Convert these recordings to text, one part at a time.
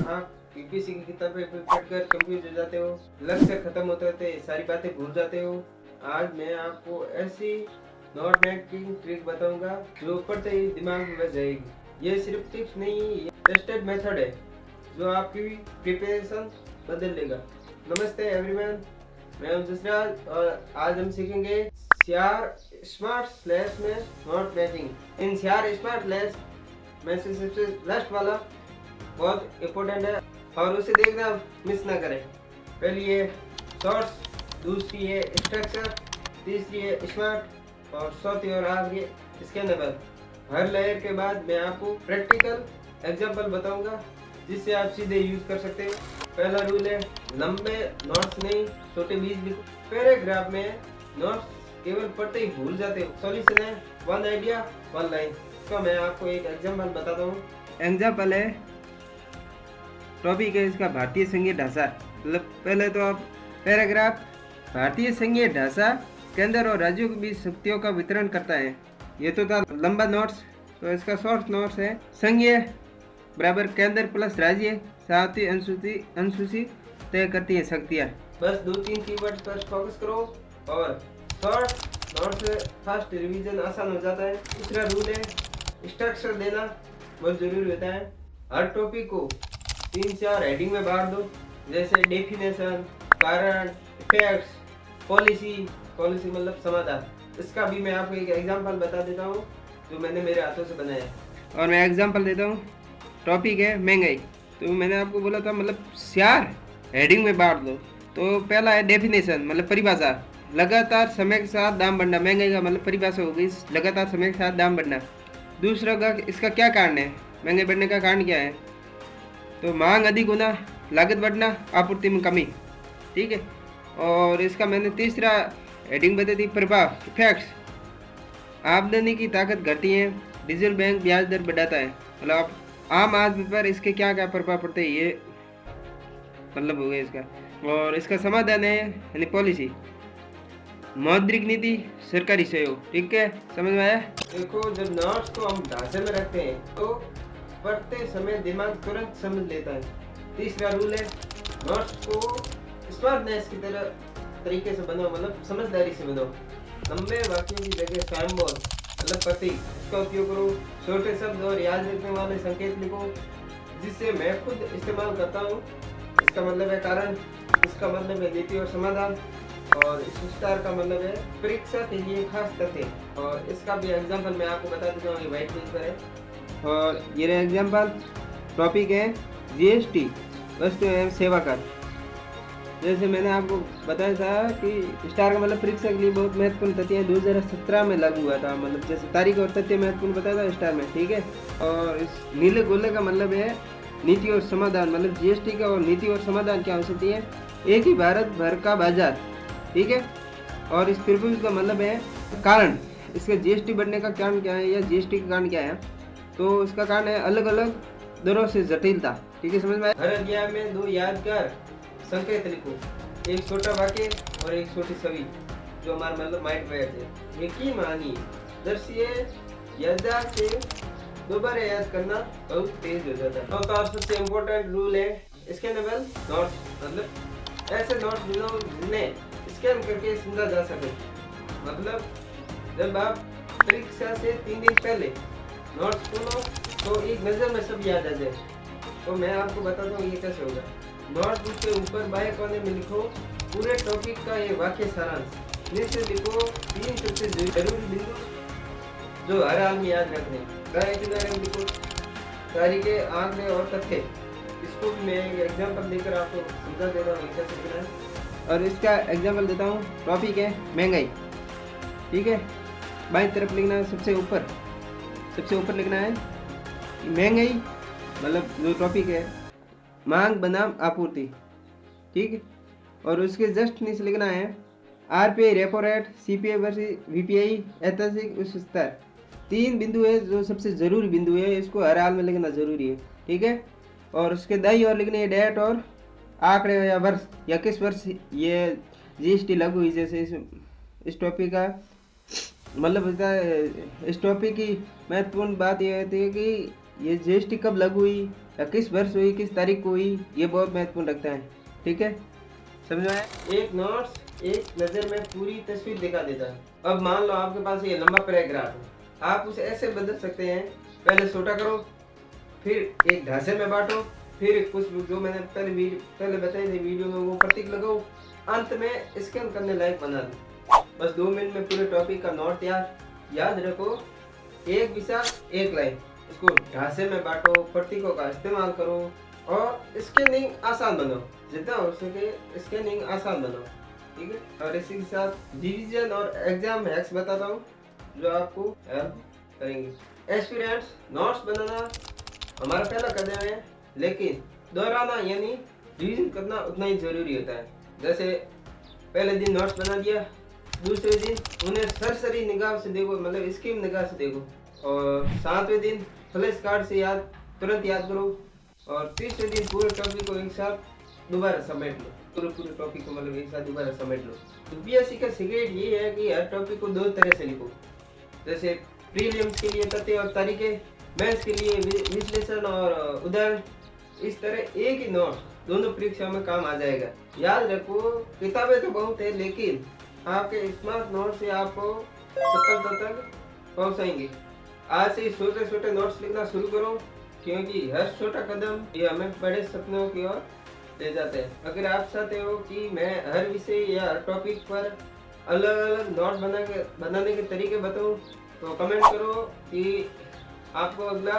आप यूपीएससी की किताबें पढ़कर कंफ्यूज हो जाते हो, लक्ष्य खत्म होते होते सारी बातें भूल जाते हो। आज मैं आपको ऐसी नोट मेकिंग ट्रिक बताऊंगा जो पढ़ते ही दिमाग में बस जाएगी। ये सिर्फ टिप्स नहीं, ये टेस्टेड मेथड है जो आपकी प्रिपरेशन बदल देगा। नमस्ते एवरीवन, मैं हूं जसराज और आज हम सीखेंगे सीआर स्मार्ट स्लैश में नोट मेकिंग। इन सीआर स्मार्ट स्लैश में से सबसे लास्ट वाला बहुत इम्पोर्टेंट है और उसे देखना मिस ना करें। पहली है शॉर्ट्स, दूसरी है स्ट्रक्चर, तीसरी है स्मार्ट और चौथी और आखिरी स्कैनेबल। हर लेयर के बाद मैं आपको प्रैक्टिकल एग्जांपल बताऊंगा जिससे आप सीधे यूज कर सकते हैं। पहला रूल है लंबे नोट्स नहीं, छोटे बीज लिखो। पैराग्राफ में नोट्स केवल पढ़ते ही भूल जाते हो। सॉल्यूशन है वन आइडिया वन लाइन। इसका मैं आपको एक एग्जांपल बताता हूँ। एग्जांपल है टॉपिक है इसका भारतीय संघीय ढांचा। मतलब पहले तो आप पैराग्राफ भारतीय संघीय ढांचा केंद्र और राज्यों के बीच शक्तियों का वितरण करता है। ये तो था लंबा नोट्स। तो इसका शॉर्ट नोट्स है संघीय बराबर केंद्र प्लस राज्य, साथ ही अनुसूची तय करती है शक्तियाँ। बस 2-3 कीवर्ड्स पर फोकस करो और शॉर्ट नोट्स से फास्ट रिवीजन आसान हो जाता है। दूसरा रूल है स्ट्रक्चर देना बहुत जरूरी होता है। हर टॉपिक को 3-4 हेडिंग में बांट दो, जैसे डेफिनेशन, कारण, इफेक्ट्स, पॉलिसी मतलब समाधान। इसका भी मैं आपको एक एग्जांपल बता देता हूँ जो मैंने मेरे हाथों से बनाया है। और मैं एग्जांपल देता हूँ। टॉपिक है महंगाई। तो मैंने आपको बोला था मतलब 4 हेडिंग में बांट दो। तो पहला है डेफिनेशन मतलब परिभाषा, लगातार समय के साथ दाम बढ़ना। महंगाई का मतलब परिभाषा हो गई लगातार समय के साथ दाम बढ़ना। दूसरा का इसका क्या कारण है, महंगाई बढ़ने का कारण क्या है? तो मांग अधिक होना, लागत बढ़ना, आपूर्ति में कमी। ठीक है। और इसका मैंने तीसरा हेडिंग बता दी प्रभाव, इफेक्ट्स। आमदनी की ताकत घटी है, रिजर्व बैंक ब्याज दर बढ़ाता है। मतलब आम आदमी पर इसके क्या क्या प्रभाव पड़ते हैं, ये मतलब हो गया इसका। और इसका समाधान है यानी पॉलिसी, मौद्रिक नीति, सरकारी सहयोग। ठीक है, समझ में आया? देखो जब नोट्स को हम ढांचे में रखते हैं तो पढ़ते समय दिमाग तुरंत समझ लेता है। तीसरा रूल है नोट्स को स्मार्टनेस की तरह तरीके से बनाओ, मतलब समझदारी से बनाओ। लंबे वाक्यों की जगह सिंबल मतलब प्रतीक इसका उपयोग करो। छोटे शब्द और याद रखने वाले संकेत लिखो जिससे मैं खुद इस्तेमाल करता हूँ। इसका मतलब है कारण, इसका मतलब है नीति और समाधान, और स्टार का मतलब है परीक्षा के लिए खास तथ्य। और इसका भी एग्जांपल मैं आपको बता देता हूँ, ये व्हाइट पेज पर है। और ये रहा एग्जांपल। टॉपिक है जीएसटी, वस्तु एवं सेवा कर। जैसे मैंने आपको बताया था कि स्टार का मतलब परीक्षा के लिए बहुत महत्वपूर्ण तथ्य है। 2017 में लागू हुआ था, मतलब जैसे तारीख और तथ्य महत्वपूर्ण बताया था स्टार में। ठीक है। और इस नीले गोले का मतलब है नीति और समाधान, मतलब जीएसटी का और नीति और समाधान क्या हो सकती है, एक ही भारत भर का बाजार। ठीक है। और इस त्रिभुज का मतलब है कारण, इसका जीएसटी बढ़ने का कारण क्या है या जीएसटी का कारण क्या है। तो इसका कारण है अलग अलग दरों से जटिलता। ठीक है, समझ में आया? हर अध्याय में 2 यादगार संकेत लिखो, एक छोटा वाक्य और एक छोटी छवि जो हमारा मतलब माइंड बैठ है। यकीन मानिए दर्शिए याददाश्त से दोबारा याद करना बहुत तेज हो जाता है। तो सबसे इम्पोर्टेंट रूल है स्कैनेबल नोट्स, मतलब ऐसे नोट्स जिन्हें स्कैन करके समझा जा सके। मतलब जब आप परीक्षा से 3 दिन पहले नोट्स सुनो तो एक नज़र में सब याद आ जाए। तो मैं आपको बताता हूँ ये कैसे होगा। नोटबुक के ऊपर बाएं कोने में लिखो पूरे टॉपिक का ये वाक्य सारांश। नीचे लिखो 3 सबसे जरूरी बिंदु जो हर हाल में याद रखने। दाएं किनारे में लिखो तारीखें, आंकड़े और तथ्य। इसको भी मैं एक एग्जांपल देकर आपको समझा दे रहा हूँ कैसे लिखना है। और इसका एग्जांपल देता हूँ। टॉपिक है महंगाई। ठीक है, बाईं तरफ लिखना है, सबसे ऊपर लिखना है महंगाई मतलब जो टॉपिक है मांग बनाम आपूर्ति। ठीक है। और उसके जस्ट नीचे लिखना है RPI repo rate, CPI versus VPI, ऐतिहासिक उच्च स्तर। 3 बिंदु है जो सबसे जरूरी बिंदु है, इसको हर हाल में लिखना जरूरी है। ठीक है। और उसके दाईं ओर लिखनी है डेट और आंकड़े या वर्ष या किस वर्ष ये जीएसटी लागू हुई। जैसे इस टॉपिक का मतलब होता है, इस टॉपिक की महत्वपूर्ण बात यह होती है कि ये जीएसटी कब लागू हुई या किस वर्ष हुई, किस तारीख को हुई, ये बहुत महत्वपूर्ण रखता है। ठीक है, समझ में आया? एक नोट्स एक नज़र में पूरी तस्वीर दिखा देता है। अब मान लो आपके पास ये लंबा पैराग्राफ है, आप उसे ऐसे बदल सकते हैं, पहले छोटा करो, फिर एक ढांचे में बांटो, फिर कुछ जो मैंने पहले बताई थी वीडियो में वो प्रतीक लगाओ, अंत में स्कैन करने लायक बना दो। बस 2 मिनट में पूरे टॉपिक का नोट तैयार। याद रखो, एक विषय एक लाइन, इसको ढांचे में बांटो, प्रतीकों का इस्तेमाल करो और स्कैनिंग आसान बनाओ, जितना हो सके स्कैनिंग आसान बनाओ। ठीक है, और इसी के साथ डिवीजन और एग्जाम हैक्स बताता हूँ जो आपको हेल्प करेंगे। एस्पिरेंट्स, नोट्स बनाना हमारा पहला कदम है, लेकिन दोहराना यानी रिवीजन करना उतना ही जरूरी होता है। जैसे पहले दिन नोट्स बना दिया, दूसरे दिन उन्हें सरसरी निगाह से देखो, मतलब स्कीम निगाह से देखो, और 7वें दिन फ्लैश कार्ड से तुरंत याद करो, और तीसरे दिन पूरे टॉपिक को एक साथ दोबारा समेट लो। पूरे टॉपिक को मतलब एक साथ दोबारा समेट लो। तो बीएससी का सीक्रेट ये है कि हर टॉपिक को 2 तरह से लिखो। जैसे प्रीलिम्स के लिए तथ्य और तरीके, मेंस के लिए विश्लेषण और उदाहरण। इस तरह एक ही नोट दोनों परीक्षा में काम आ जाएगा। याद रखो, किताबें तो बहुत है, लेकिन आपके स्मार्ट नोट से आपको सफलता तक पहुंचाएंगे। आज से छोटे छोटे नोट्स लिखना शुरू करो, क्योंकि हर छोटा कदम ये हमें बड़े सपनों की ओर ले जाते हैं। अगर आप चाहते हो कि मैं हर विषय या हर टॉपिक पर अलग अलग नोट बनाने के तरीके बताऊं, तो कमेंट करो कि आपको अगला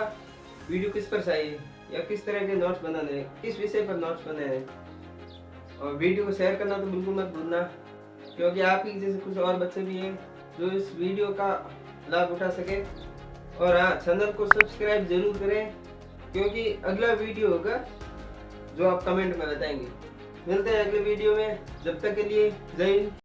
वीडियो किस पर चाहिए या किस तरह के नोट्स बनाने हैं, किस विषय पर नोट्स बनाने हैं। और वीडियो को शेयर करना तो बिल्कुल मत भूलना, क्योंकि आपकी जैसे कुछ और बच्चे भी हैं जो इस वीडियो का लाभ उठा सके। और हाँ, चैनल को सब्सक्राइब जरूर करें, क्योंकि अगला वीडियो होगा जो आप कमेंट में बताएंगे। मिलते हैं अगले वीडियो में, जब तक के लिए जय हिंद।